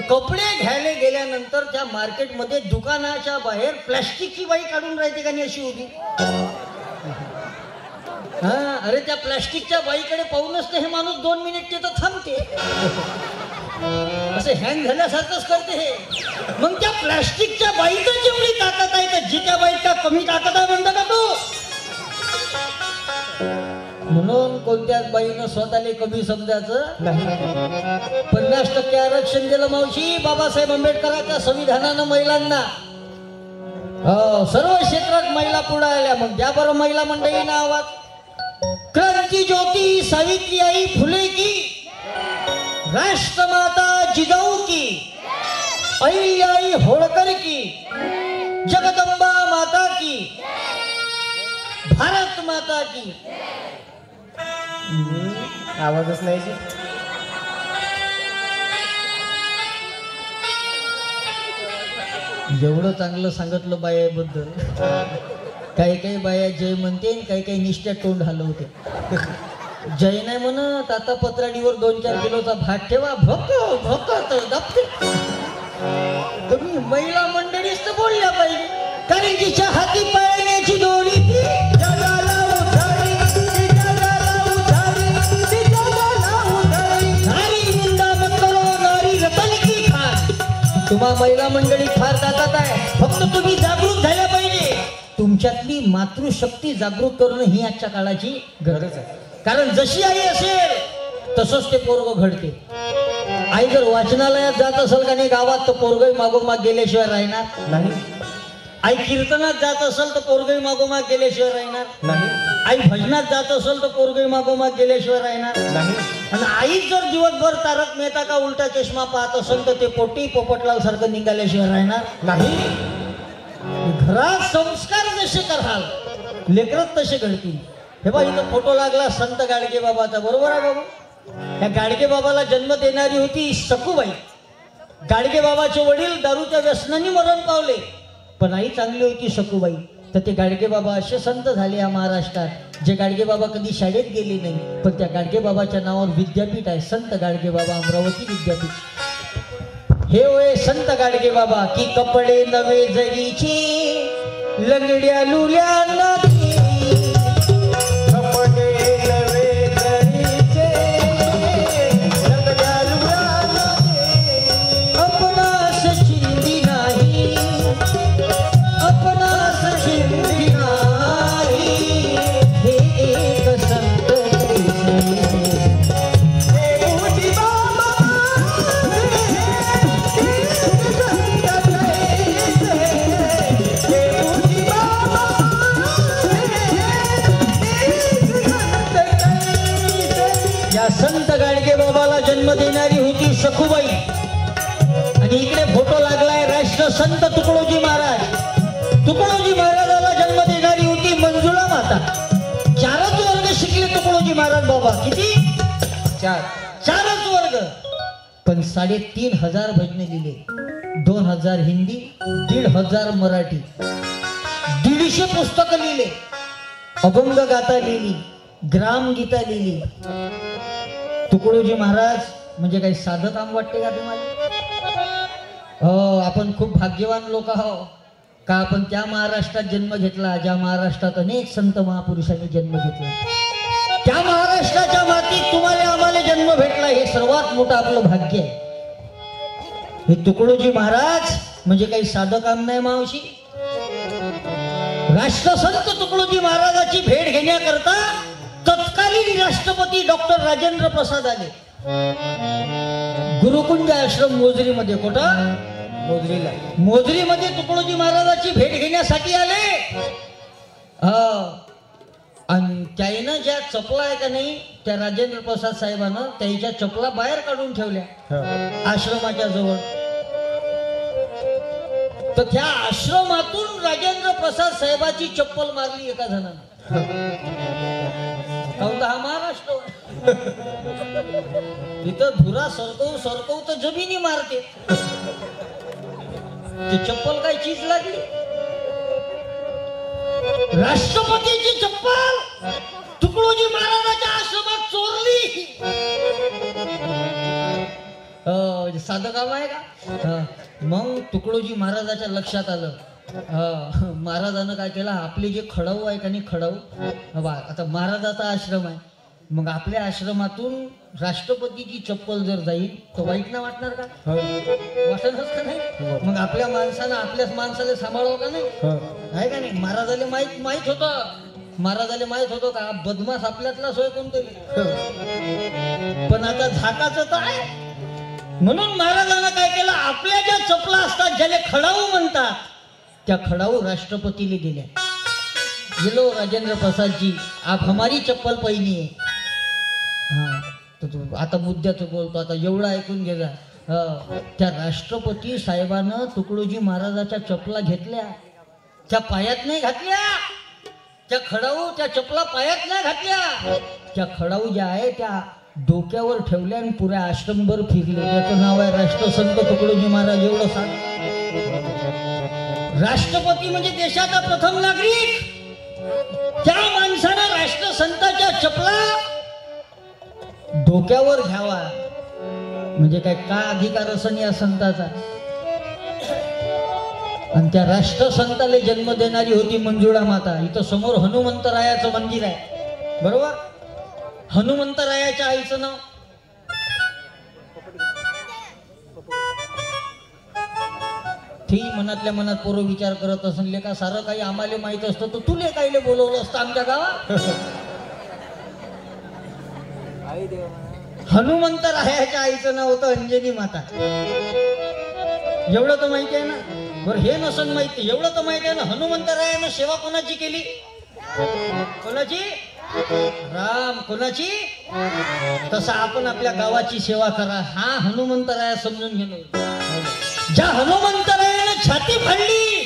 कपडे घ्यायला गेल्यानंतर त्या मार्केटमध्ये दुकानाच्या बाहेर प्लास्टिकची बाई काढून राहते का नाही अशी उभी. हा, अरे त्या प्लास्टिकच्या बाईकडे पाहूनच तर हे माणूस 2 मिनिट तिथं थांबते. असं हँग झाल्यासारखंच करते हे. मग त्या प्लास्टिकच्या बाईचं जेवढी ताकद आहे तर जिच्या बाईत का कमी ताकद आहे म्हणता का तू. म्हणून कोणत्याच बाईनं स्वतःला कमी समजायचं नाही. 50% आरक्षण दिलं मावशी बाबासाहेब आंबेडकरांच्या संविधानानं महिलांना. सर्व क्षेत्रात महिला पुढे आल्या. मग द्या बरं महिला मंडळींना आवाज. क्रांती ज्योती सावित्रीबाई फुले की, राष्ट्रमाता जिजाऊ की, अहिल्याबाई होळकर की, जगदंबा माता की, भारत माता की. आवाजच नाही जी. एवढं चांगलं सांगितलं बायाबद्दल. काही काही बाया जय म्हणते, काही काही निष्ठा तोंड हलवते. जय नाही म्हणत, आता पत्राडीवर 2-4 किलोचा भात ठेवा. भोकत दपते. तुम्ही महिला मंडळीच तर बोलल्या पाहिजे. कारण तिच्या हाती पाळण्याची दोरी ती जगाला उधारी, ती जगाला उधारी, ती जगाला उधारी. नारी निंदा मत करो, नारी रतन की खान. तुम्हा महिला मंडळीत फार ताकद आहे. फक्त तुम्ही जागृत झाल्या पाहिजे. तुमच्यातली मातृशक्ती जागृत करणं ही आजच्या काळाची गरज आहे. कारण जशी आई असेल तसंच ते पोरग घडते. आई जर वाचनालयात जात असेल का नाही गावात तर पोरगही मागोमाग गेल्याशिवाय राहणार नाही. आई कीर्तनात जात असेल तर पोरगही मागोमाग गेल्याशिवाय राहणार नाही. आई भजनात जात असेल तर पोरगही मागोमाग गेल्याशिवाय राहणार नाही. आणि आई जर दिवसभर तारक मेहता का उलटा चष्मा पाहत असेल तर ते पोटी पोपटलाल सारखं निघाल्याशिवाय राहणार नाही. घरात संस्कार जसे कराल लेकरच तसे घडतील. हे बघा इथं फोटो लागला संत गाडगे बाबाचा. बरोबर आहे बाबा. या गाडगे बाबाला जन्म देणारी होती सखूबाई. गाडगे बाबाचे वडील दारूच्या व्यसनाने मरण पावले, पण आई चांगली होती सखूबाई. तर ते गाडगे बाबा असे संत झाले या महाराष्ट्रात जे गाडगे बाबा कधी शाळेत गेले नाही, पण त्या गाडगे बाबाच्या नावावर विद्यापीठ आहे. संत गाडगे बाबा अमरावती विद्यापीठ. हे होय संत गाडगे बाबा की कपडे नवे जरीचे लंगड्या लुल्या नाती. कपडे नवे जरीचे लंगड्या लुल्या नाती. अपनास चिंदी नाही, अपनास चिंदी नाही. हे एक संत संत गाडगे बाबाला जन्म देणारी होती सखूबाई. आणि इकडे फोटो लागलाय राष्ट्र संत तुकडोजी महाराज. तुकडोजी महाराजाला जन्म देणारी होती मंजुळा माता. 4च वर्ग शिकले तुकडोजी महाराज बाबा. किती? 4च वर्ग. पण 3500 भजने लिहिले. 2000 हिंदी, 1500 मराठी, 150 पुस्तकं लिहिले. अभंग गाथा लिहिली, ग्राम गीता लिहिली. तुकडोजी महाराज म्हणजे काही साधं काम वाटते का तुम्हाला? हो, आपण खूप भाग्यवान लोक आहो का आपण त्या महाराष्ट्रात जन्म घेतला ज्या महाराष्ट्रात अनेक संत महापुरुषांनी जन्म घेतला. त्या महाराष्ट्राच्या मातीत तुम्हाला आम्हाला जन्म भेटला, हे सर्वात मोठं आपलं भाग्य आहे. हे तुकडोजी महाराज म्हणजे काही साधं काम नाही मावशी. राष्ट्रसंत तुकडोजी महाराजाची भेट घेण्याकरता तत्कालीन राष्ट्रपती डॉक्टर राजेंद्र प्रसाद आले. गुरुकुंज आश्रम मोजरीमध्ये. कुठं? मोजरीला. मोजरीमध्ये तुकडोजी महाराजाची भेट घेण्यासाठी आले. आणि त्यानं ज्या चपला आहे का नाही त्या राजेंद्र प्रसाद साहेबांना त्याच्या चपला बाहेर काढून ठेवल्या आश्रमाच्या जवळ. तर त्या आश्रमातून राजेंद्र प्रसाद साहेबाची चप्पल मारली एका जणानं. हा महाराष्ट्र. इथं धुरा सरकव तर जमिनी मारते. ती चप्पल काय चीज लागली? राष्ट्रपतीची चप्पल तुकडोजी महाराजाच्या आश्रमात चोरली. साधं काम आहे का? मग तुकडोजी महाराजाच्या लक्षात आलं. महाराजानं काय केलं, आपले जे खडाऊ आहे का नाही, खडाऊ आता महाराजाचा आश्रम आहे, मग आपल्या आश्रमातून राष्ट्रपतीची चप्पल जर जाईल तर वाईट ना वाटणार का? वाटतच का नाही? मग आपल्या माणसानं आपल्याच माणसाला सांभाळावं का नाही? आहे का नाही? महाराजाला माहित होतं का बदमाश आपल्यातला सोय कोणतरी, पण आता झाकाचं तर आहे. म्हणून महाराजांना काय केलं, आपल्या ज्या चपला असतात ज्याला खडाऊ म्हणतात, त्या खडाऊ राष्ट्रपतीला दिल्या. गेलो राजेंद्र प्रसाद जी, आप हमारी चप्पल पहिनी आहे. आता मुद्द्याचं बोलतो, आता एवढं ऐकून गेला. त्या राष्ट्रपती साहेबानं तुकडोजी महाराजाच्या चपला घेतल्या, त्या पायात नाही घातल्या. त्या खडाऊ त्या चपला पायात नाही घातल्या. त्या खडाऊ ज्या आहे त्या डोक्यावर ठेवल्या आणि पुऱ्या आश्रमभर फिरले. त्याचं नाव आहे राष्ट्रसंत तुकडोजी महाराज. एवढं सांग. राष्ट्रपती म्हणजे देशाचा प्रथम नागरिक. त्या माणसानं राष्ट्रसंताच्या चपला डोक्यावर घ्यावा म्हणजे काय अधिकार असन या संताचा. आणि त्या राष्ट्रसंताला जन्म देणारी होती मंजुळा माता. इथं समोर हनुमंतरायाचं मंदिर आहे, बरोबर? हनुमंतरायाच्या आईचं नाव ठीक. मनातल्या मनात पोरं विचार करत असले का सारं काही आम्हाला माहित असतं तर तुले कायले बोलवलं असतं आमच्या गावात? हनुमंतरायाच्या आईचं नाव होतं अंजनी माता. एवढं तर माहिती आहे ना? बरं हे नसन माहिती, एवढं तर माहिती आहे ना, हनुमंतरायानं सेवा कोणाची केली? कोणाची? राम. कोणाची? तसं आपण आपल्या गावाची सेवा करा, हा हनुमंतराया समजून घेणं. ज्या हनुमंतरायानं छाती फाडली,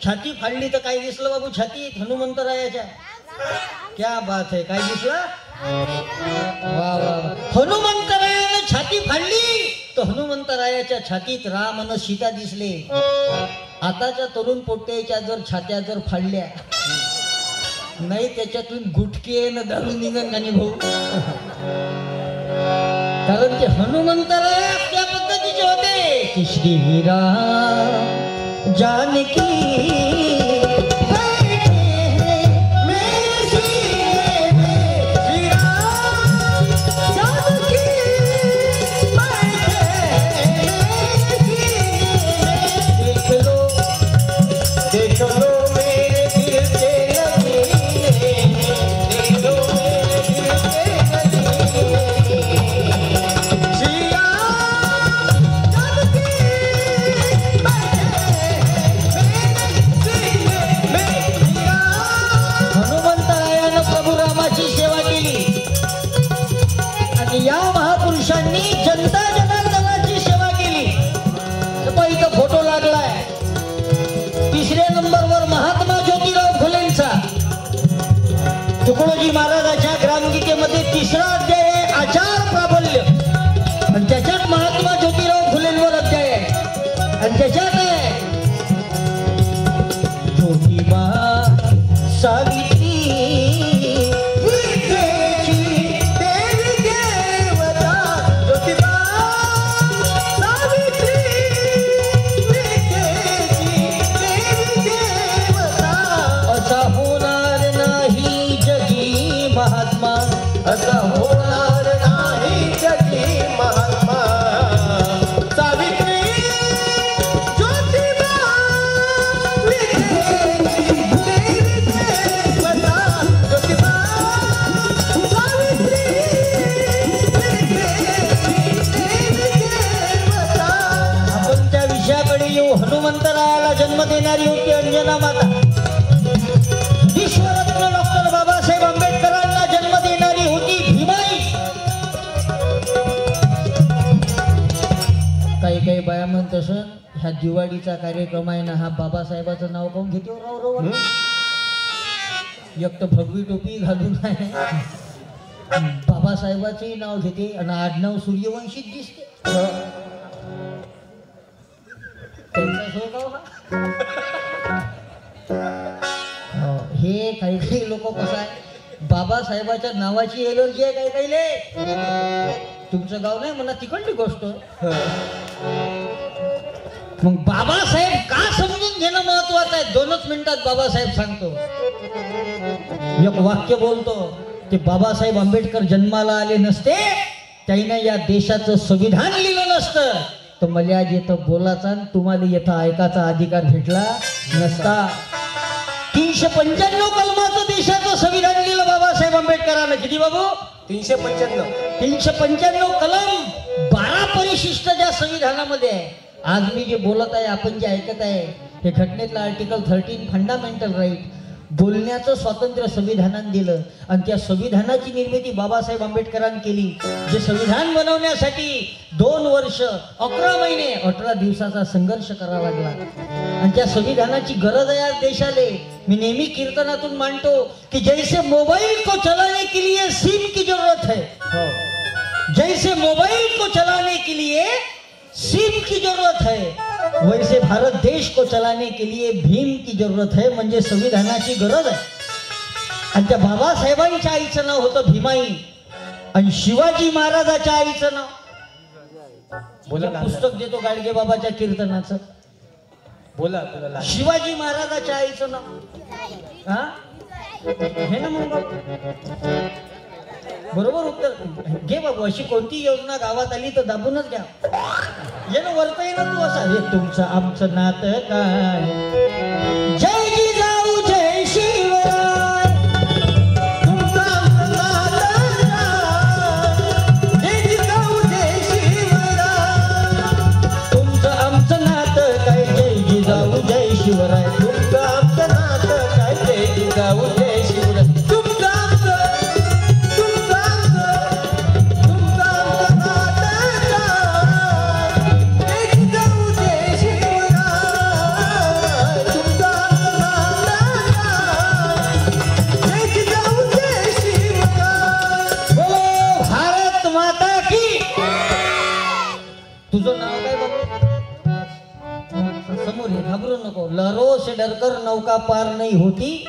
छाती फाडली तर काय दिसलं बाबू छातीत हनुमंतरायाच्या? क्या बात है, काय दिसलं? वा वा. हनुमंतरायानं छाती फाडली तर हनुमंतरायाच्या छातीत राम आणि सीता दिसले. आताच्या तरुण पोट्याच्या जर छात्या जर फाडल्या नाही, त्याच्यातून गुटके न दारू निघन आणि भाऊ. कारण ते हनुमंतराया त्या पद्धतीचे होते की श्रीराम जानकी जनता जनार्दनाची सेवा केली. इथं फोटो लागलाय. 3ऱ्या नंबरवर महात्मा ज्योतिराव फुलेंचा. तुकडोजी महाराजाच्या ग्रामगीतेमध्ये 3रा अध्याय आहे, आचार प्राबल्य. आणि त्याच्यात महात्मा ज्योतिराव फुलेंवर अध्याय आहे. आणि त्याच्यात आहे ज्योतिबा सावित्री हनुमंतरायाला जन्म देणारी होती अंजना माता. विश्वरत्न डॉक्टर बाबासाहेब आंबेडकरांना जन्म देणारी होती भीमाई. काही बाया म्हणत असं ह्या दिवाळीचा कार्यक्रम आहे ना, हा बाबासाहेबाचं नाव कोण घेते राव? एक तर भगवी टोपी घालून आहे, बाबासाहेबाचंही नाव घेते आणि आडनाव सूर्यवंशीच दिसते. हे काही लोक कसं आहे, बाबासाहेबाच्या नावाची एलर्जी आहे काही तुमचं गाव नाही म्हणा तिकडली गोष्ट. मग बाबासाहेब का समजून घेणं महत्वाचं आहे. 2च मिनिटात बाबासाहेब सांगतो. एक वाक्य बोलतो की बाबासाहेब आंबेडकर जन्माला आले नसते, त्याने या देशाचं संविधान लिहिलं नसतं, तर मला आज येतं बोलाचा आणि तुम्हाला येतं ऐकाचा अधिकार भेटला नसता. 395 कलमाचं देशाचं संविधान लिहिलं बाबासाहेब आंबेडकरांना. किती बाबू? 395 कलम. 12 परिशिष्ट ज्या संविधानामध्ये आहे. आज मी जे बोलत आहे, आपण जे ऐकत आहे, हे घटनेतलं आर्टिकल 13 फंडामेंटल राईट, बोलण्याचं स्वातंत्र्य संविधानाने दिलं. आणि त्या संविधानाची निर्मिती बाबासाहेब आंबेडकरांनी केली. जे संविधान बनवण्यासाठी 2 वर्ष 11 महिने 18 दिवसाचा संघर्ष करावा लागला. आणि त्या संविधानाची गरज आहे आज देशाले. मी नेहमी कीर्तनातून मांडतो की जैसे मोबाइल को चलाने के लिए सिम की जरूरत है, जैसे मोबाइल को चलाने के लिए सिम की जरूरत है, वैसे भारत देश को चलाने के लिए भीम की जरूरत है. म्हणजे संविधानाची गरज आहे. आणि त्या बाबासाहेबांच्या आईचं नाव होतं भीमाई आणि शिवाजी महाराजाच्या आईचं नाव बोला. पुस्तक देतो गाडगे बाबाच्या कीर्तनाचं. बोला. शिवाजी महाराजाच्या आईचं नाव हा हे ना. मग बरोबर उत्तर घे बाबू. अशी कोणती योजना गावात आली तर दाबूनच घ्या. ये ना वरता ये ना तू असा. हे तुमचं आमचं नातं काय. जय जिजाऊ जय शिवराय. तुमचं आमचं नातं काय. जय जिजाऊ जय शिवराय. तुमचं आमचं नातं काय. जय जिजाऊ जय शिवराय. तुमचं आमचं नातं काय. जय जिजाऊ जय शिवराय. तुझं नाव काय बाबू? समोर ये, घाबरू नको. लहरों से डरकर नौका पार नहीं होती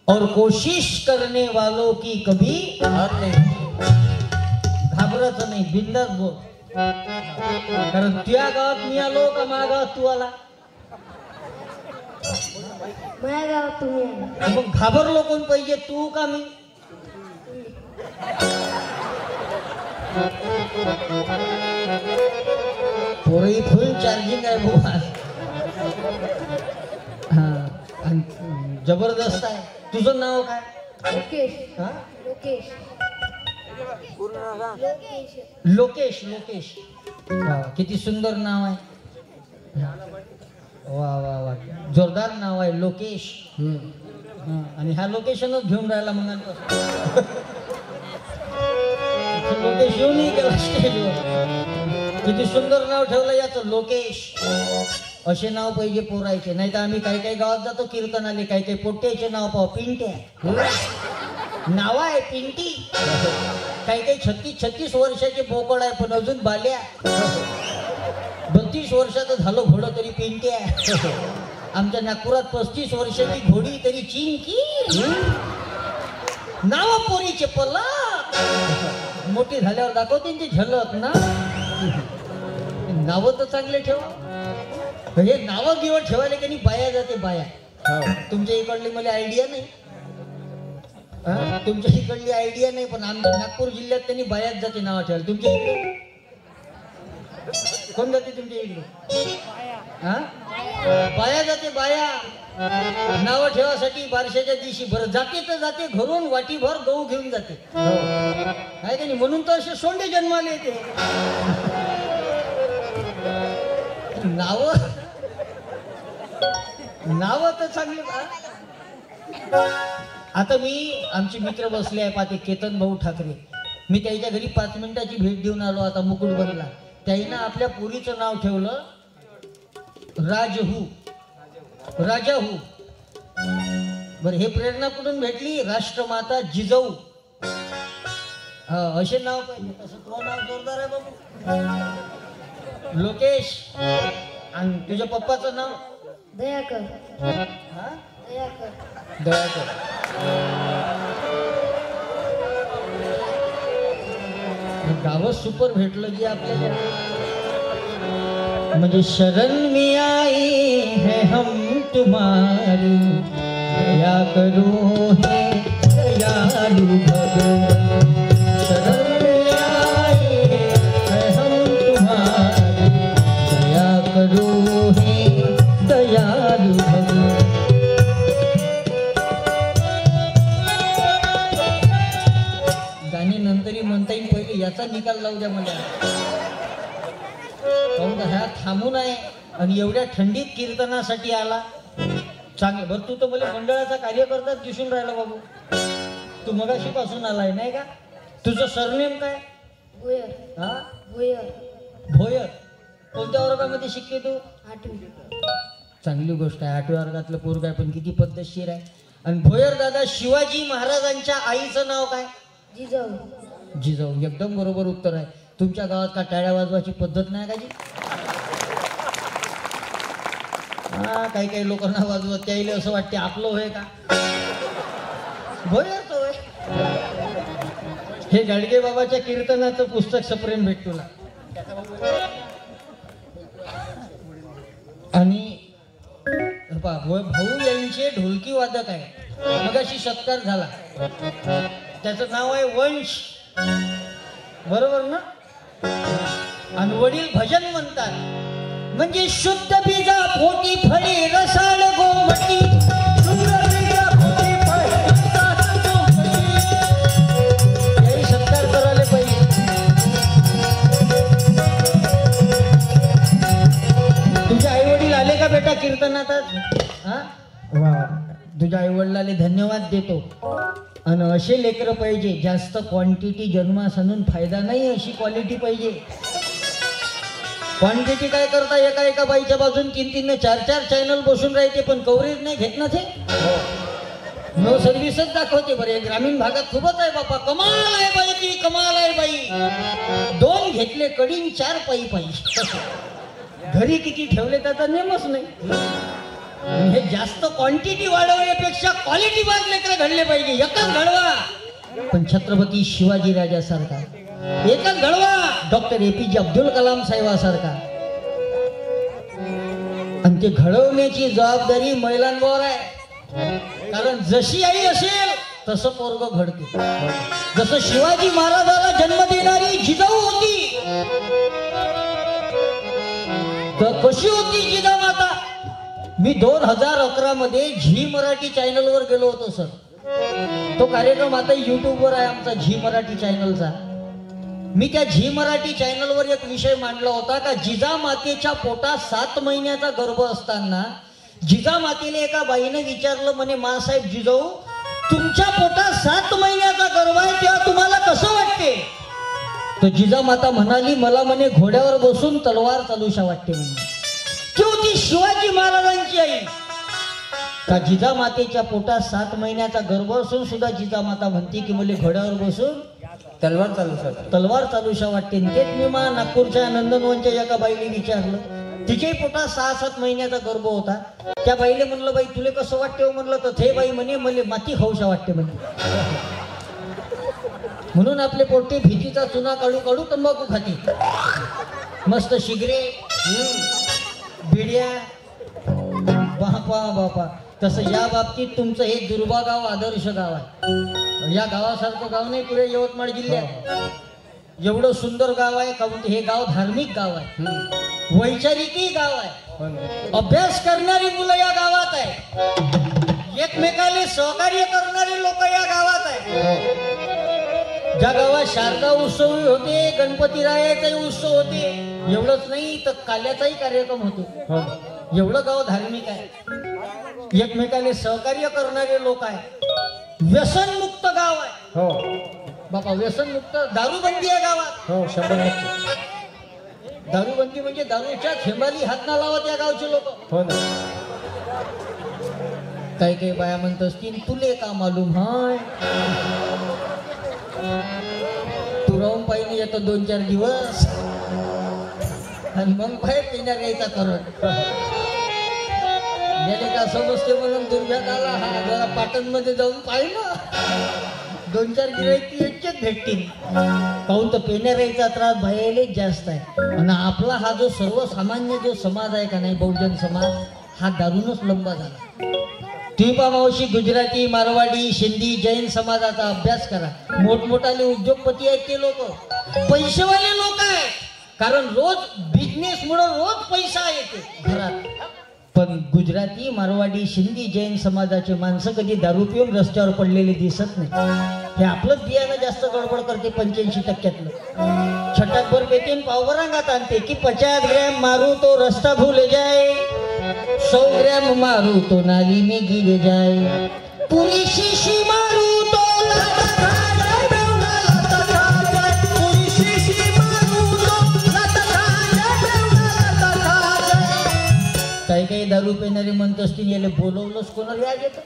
और कोशिश करने वालों की कभी हार नहीं. घाबरायचं नाही, बिंदास बोल. कारण तुझ्या गावात मी आलो का माझ्या गावात तू आला? माझ्या गावात तुम्ही आला. मग घाबरलो कोण पाहिजे, तू का मी? पोरही फुल चार्जिंग आहे बुवा. हा आणि जबरदस्त आहे. तुझं नाव काय? लोकेश. हा? लोकेश. लोकेश. लोकेश. वा, किती सुंदर नाव आहे. वा वा वा, जोरदार नाव आहे लोकेश. हा, आणि ह्या लोकेशनच घेऊन राहिला मग. लोकेश येऊनही गेला स्टेजवर. किती सुंदर नाव ठेवलं याचं, लोकेश. असे नाव पाहिजे पोरायचे. नाही तर आम्ही काही काही गावात जातो कीर्तनाले, काही काही पोट्ट्याचे नाव पाहू. पिंट्या नाव आहे पिंटी. काही काही 36 वर्षाचे बोकड आहे पण अजून बाल्या. 32 वर्षाचं झालं घोडं तरी पिंट्या. आमच्या नागपुरात 35 वर्षाची घोडी तरी चिंकी. नाव पोरीचे पलक. मोठी झाल्यावर दाखवते ते झलक ना. नाव तर चांगले ठेवा. हे नावं गिवं ठेवायला की नाही बाया जाते बाया. तुमच्या इकडली मला आयडिया नाही. तुमच्या इकडली आयडिया नाही पण आमच्या नागपूर जिल्ह्यात त्यांनी बायाच जाते नाव ठेवायला. तुमच्या इकडे कोण जाते तुमच्या इकडे? हा, बाया जाते बाया नाव ठेवासाठी बारशाच्या दिवशी. बरं जाते तर जाते घरून वाटीभर गहू घेऊन जाते. काय का नाही, म्हणून तर असे सोंडे जन्माले येते. नाव तर चांगले. आता मी आमचे मित्र बसले आहे पाहते, केतन भाऊ ठाकरे. मी त्याच्या घरी 5 मिनिटाची भेट देऊन आलो. आता मुकुट बनला. त्याईनं आपल्या पोरीचं नाव ठेवलं राजहू. राजाहू. बर, हे प्रेरणा कुठून भेटली? राष्ट्रमाता जिजाऊ. हा, असे नाव पाहिजे. तसं तुझं नाव जोरदार आहे बाबू. लोकेश. आणि तुझ्या पप्पाचं नाव? दयाकर. हा, दयाकर. दयाकर. गावं सुपर भेटलं की आपल्याला. म्हणजे शरण में आई है हम तुम्हारी, दया करो हे दयालु भगवान. शरण में आए है हम तुम्हारी, दया करो हे दयालु भगवान. गाणी नंतरही म्हणता येईल, पहिले याचा निकाल लावू द्या मला. काहून ह्या थांबून आहे आणि एवढ्या थंडीत कीर्तनासाठी आला. चांगलं बरं, तू तर मला मंडळाचा कार्यकर्ताच दिसून राहिला बाबू. तू मगाशी पासून आलाय नाही का? तुझं सरनेम काय? भोयर. हा, भोयर. भोयर. कोणत्या वर्गामध्ये शिकते तू? 8वी. चांगली गोष्ट आहे. 8व्या वर्गातलं पोरग आहे, पण किती पद्धतशीर आहे. आणि भोयर दादा, शिवाजी महाराजांच्या आईचं नाव काय? जिजाऊ. जिजाऊ. एकदम बरोबर उत्तर आहे. तुमच्या गावात का टाळ्या वाजवायची पद्धत नाही का जी? हा, काही काही लोकांना वाजवत त्याला असं वाटते आपलं होय का? भोयरच होय. हे गाडगे बाबाच्या कीर्तनाचं पुस्तक सप्रेम भेट तुला. आणि भाऊ यांचे ढोलकी वादक आहे. मगाशी सत्कार झाला. त्याचं नाव आहे वंश, बरोबर ना? आणि वडील भजन म्हणतात. म्हणजे शुद्ध बीजा पोटी फळे रसाळ गोमटी, शुद्ध बीजा पोटी फळे रसाळ गोमटी. काही सत्कार करायला पाहिजे. तुझे आई वडील आले का बेटा कीर्तनात आज? हा, वा. तुझ्या आई वडिलांना धन्यवाद देतो. आणि असे लेकरं पाहिजे. जास्त क्वांटिटी जन्मास आणून फायदा नाही, अशी क्वालिटी पाहिजे. क्वांटिटी काय करता, एका एका बाईच्या बाजून 3-3 4-4 चॅनल बसून राहते, पण कव्हरेज नाही घेत ना ते. नो सर्व्हिसच दाखवते. बरे ग्रामीण भागात खूपच आहे बापा. कमाल आहे बाई ती, कमाल आहे बाई. 2 घेतले कडीन 4 पायी पायी. घरी किती ठेवले त्याचा नेमच नाही. हे जास्त क्वांटिटी वाढवण्यापेक्षा क्वालिटी लेकर घडले पाहिजे. एकच घडवा, पण छत्रपती शिवाजी राजासारखा. एकच घडवा, डॉक्टर APJ अब्दुल कलाम साहेबासारखा. आणि ते घडवण्याची जबाबदारी महिलांवर आहे. कारण जशी आई असेल तसं पोरग घडते. जसं शिवाजी महाराजाला जन्म देणारी जिजाऊ होती, तर कशी होती जिजामाता? मी 2011 मध्ये झी मराठी चॅनलवर गेलो होतो सर. तो कार्यक्रम आता युट्यूबवर आहे आमचा, झी मराठी चॅनलचा. मी त्या झी मराठी चॅनलवर एक विषय मांडला होता का जिजामातेच्या पोटात 7 महिन्याचा गर्भ असताना जिजामातेने एका बाईने विचारलं, म्हणे मासाहेब जिजाऊ, तुमच्या पोटात 7 महिन्याचा गर्भ आहे, तेव्हा तुम्हाला कसं वाटते? तर जिजामाता म्हणाली, मला म्हणे घोड्यावर बसून तलवार चालूशा वाटते म्हणे. ती होती शिवाजी महाराजांची आई. का जिजामातेच्या पोटात 7 महिन्याचा गर्भ असून सुद्धा जिजामाता म्हणते की मला घोड्यावर बसून तलवार चालूशा वाटते. तेच मी नागपूरच्या नंदनवनच्या एका बाईने विचारलं, तिच्याही पोटात 6-7 महिन्याचा गर्भ होता. त्या बाईले म्हणलं, बाई तुले कसं वाटते हो? म्हणलं तर ते बाई म्हणे मला माती खाऊशा वाटते म्हणे. म्हणून आपले पोटे भीतीचा चुना काढू काढू तंबाखू खाते. मस्त सिगरेट, बिड्या. बापा बापा. तसं या बाबतीत तुमचं हे दुर्बा गाव आदर्श गाव आहे. या गावासारखं गाव नाही पुढे यवतमाळ जिल्ह्यात. एवढं सुंदर गाव आहे. काहून हे गाव धार्मिक गाव आहे, वैचारिकही गाव आहे. अभ्यास करणारी मुलं या गावात आहे. एकमेकाला सहकार्य करणारे लोक या गावात आहे. ज्या गावात शारदा उत्सव होते, गणपती रायाचाही उत्सव होते, एवढंच नाही तर काल्याचाही कार्यक्रम होतो. एवढं गाव धार्मिक आहे. एकमेकाला सहकार्य करणारे लोक आहे. व्यसनमुक्त गाव आहे. हो बापा, व्यसनमुक्त. दारूबंदी आहे गावात. हो 100%. दारूबंदी म्हणजे दारूच्या थेंबाली हात ना लावत या गावचे लोक. हो ना. काही काही बाया म्हणत असतील, तुले का मालूम हाय? तू राहून पाहिजे येतो 2-4 दिवस आणि मग बाहेर येणार यायचा करत गेले का समजते म्हणून दुर्व्यात आला. हा जरा पाटण मध्ये जाऊन पाहिलं 2-4 गिराईक याच्यात भेटतील. काहून तर पेण्याराईचा त्रास बाहेरच जास्त आहे. आणि आपला हा जो सर्वसामान्य जो समाज आहे का नाही, बहुजन समाज, हा दारूनच लंबा झाला. टिपा मावशी गुजराती, मारवाडी, सिंधी, जैन समाजाचा अभ्यास करा. मोठमोठाले उद्योगपती आहेत ते लोक, पैसेवाले लोक आहेत. कारण रोज बिझनेस मुळे रोज पैसा येते घरात. पण गुजराती, मारवाडी, सिंधी, जैन समाजाचे माणसं कधी दारू पिऊन रस्त्यावर पडलेले दिसत नाही. हे आपलंच बियाणं जास्त गडबड करते. 85% छटाकभर पेटीन पावभर अंगात आणते की 50 ग्रॅम मारू तो रस्ता भूल जाए, 100 ग्रॅम मारू तो नाली में गिर जाए, पूरी शीशी मारू तो लाता खा जाए, बेवडा लाता खा जाए, पूरी शीशी मारू तो लाता खा जाए, बेवडा लाता खा जाए. काही दारू पिणारे म्हणत असतील याला बोलवलंच कोणाला याद येतं,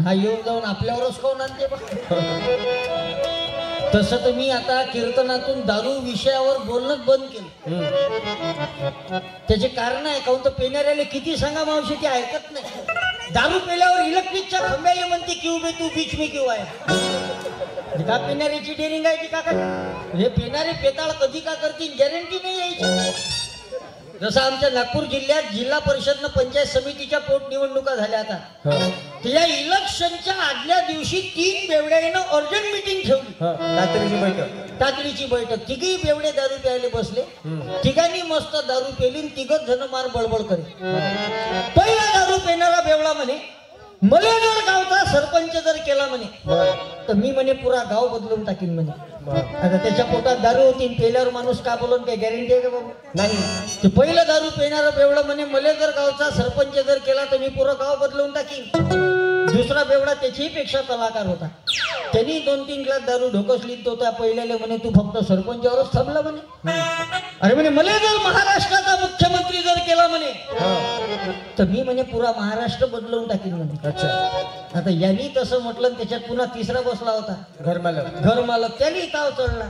हा येऊन जाऊन आपल्यावरच कोण आणते बा. तसं तर मी आता कीर्तनातून दारू विषयावर बोलणंच बंद केलं. त्याचे कारण आहे, काहून तर पेणाऱ्याला किती सांगा मावशी ते ऐकत नाही. दारू पेल्यावर इलेक्ट्रिकच्या खंब्याला म्हणते क्यू बे तू बीच में क्यू आहे. का पेणाऱ्याची डेअरिंग आहे की का? हे पेणारे पेताळ कधी का करतील गॅरंटी नाही यायची. जसं आमच्या नागपूर जिल्ह्यात जिल्हा परिषदनं पंचायत समितीच्या पोटनिवडणुका झाल्या आता. त्या इलेक्शनच्या आदल्या दिवशी 3 बेवड्यानं अर्जंट मीटिंग ठेवली. तातडीची बैठक. तिघही बेवडे दारू प्यायला बसले. तिघांनी मस्त दारू पेली. 3 जण मार बडबड करे. पहिला दारू पेणारा बेवडा म्हणे, मला जर गावचा सरपंच जर केला म्हणे तर मी म्हणे पुरा गाव बदलून टाकीन म्हणे. आता त्याच्या पोटात दारू होती, पेल्यावर माणूस का बोलून काही गॅरंटी आहे का बाबा? नाही. ते पहिलं दारू पेणारं बेवडा म्हणे, मला जर गावचा सरपंच जर केला तर मी पुरं गाव बदलून टाकीन. दुसरा बेवडा त्याच्याही पेक्षा कलाकार होता. त्यांनी 2-3 ग्लास दारू ढोकसली. तो त्या पहिल्याला म्हणे तू फक्त सरपंचावरच थांबला म्हणे. अरे म्हणे मला जर महाराष्ट्राचा मुख्यमंत्री जर केला म्हणे तर मी म्हणे पुरा महाराष्ट्र बदलवून टाकीन म्हणे. अच्छा. आता यांनी तसं म्हटलं. त्याच्यात पुन्हा तिसरा बसला होता घरमालक. त्यांनी ताव चढला.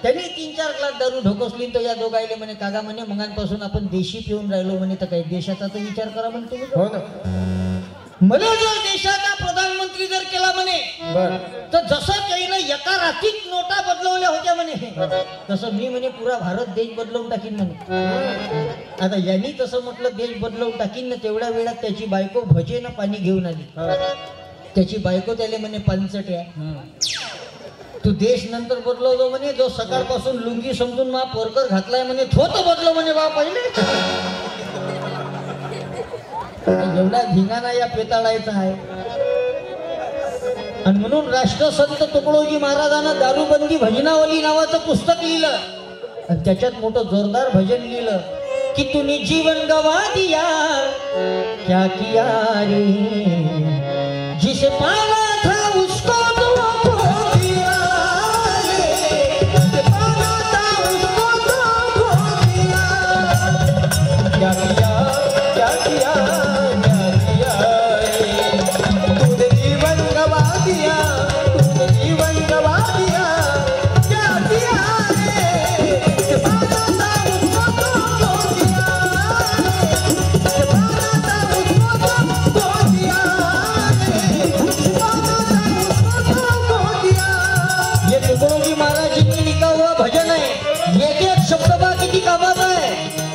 त्यांनी 3-4 ग्लास दारू ढोकसली. तर या दोघायले म्हणे कागा म्हणे मगांपासून आपण देशी पिऊन राहिलो म्हणे, तर काही देशाचा तर विचार करा म्हणे तुम्ही. मला जर देशाचा प्रधानमंत्री जर केला म्हणे तर जसं त्यानं एका रात्रीत नोटा बदलवल्या होत्या म्हणे तसं मी म्हणे पुरा भारत देश बदलवून टाकीन म्हणे. आता यांनी तसं म्हटलं देश बदलवून टाकीन ना, तेवढ्या वेळात त्याची बायको भजेनं पाणी घेऊन आली. त्याची बायको त्याला म्हणे पंचट्या तू देश नंतर बदलवतो म्हणे, जो सकाळपासून लुंगी समजून मा पोरकर घातलाय म्हणे तो तो बदलो म्हणे बा पहिले. एवढा धिंगाणा या पेताळायचा आहे. आणि म्हणून राष्ट्रसंत तुकडोजी महाराजांना दारूबंदी भजनावली नावाचं पुस्तक लिहिलं. आणि त्याच्यात मोठं जोरदार भजन लिहिलं की तूने जीवन गवा दिया क्या किया रे, जिसे पाला था उसको तो खो दिया रे, जिसे पाला था उसको तो खो दिया, क्या किया क्या किया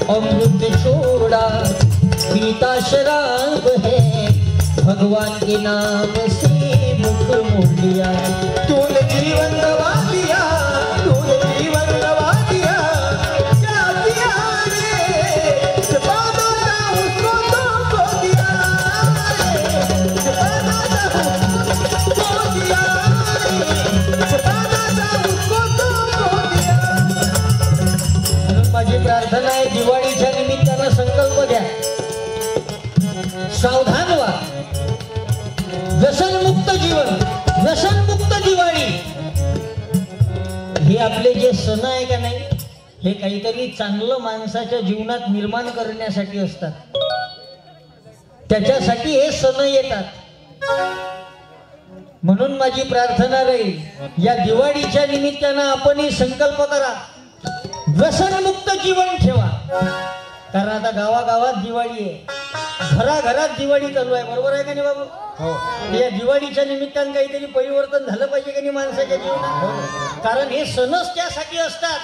अमृत छोड़ा पीता शराब है, भगवान के नाम से मुख मोड़ लिया, तूने जीवन गवा दिया, तूने जीवन गवा दिया, क्या किया रे, पाना था उसको तो खो दिया, पाना था उसको खो दिया, पाना था उसको तो खो दिया. माझी प्रार्थना आहे दिवाळीच्या निमित्तानं संकल्प घ्या, सावधान व्हा. व्यसनमुक्त जीवन, व्यसनमुक्त दिवाळी हे आपले जे सण आहे का नाही हे काहीतरी चांगलं माणसाच्या जीवनात निर्माण करण्यासाठी असतात. त्याच्यासाठी हे सण येतात. म्हणून माझी प्रार्थना राहील या दिवाळीच्या निमित्तानं आपणही संकल्प करा, व्यसनमुक्त जीवन ठेवा. कारण आता गावागावात दिवाळी आहे, घराघरात दिवाळी चालू आहे, बरोबर आहे का नाही बाबू? हो या दिवाळीच्या निमित्तानं काहीतरी परिवर्तन झालं पाहिजे का नाही माणसाच्या जीवनात? कारण हे सणच त्यासाठी असतात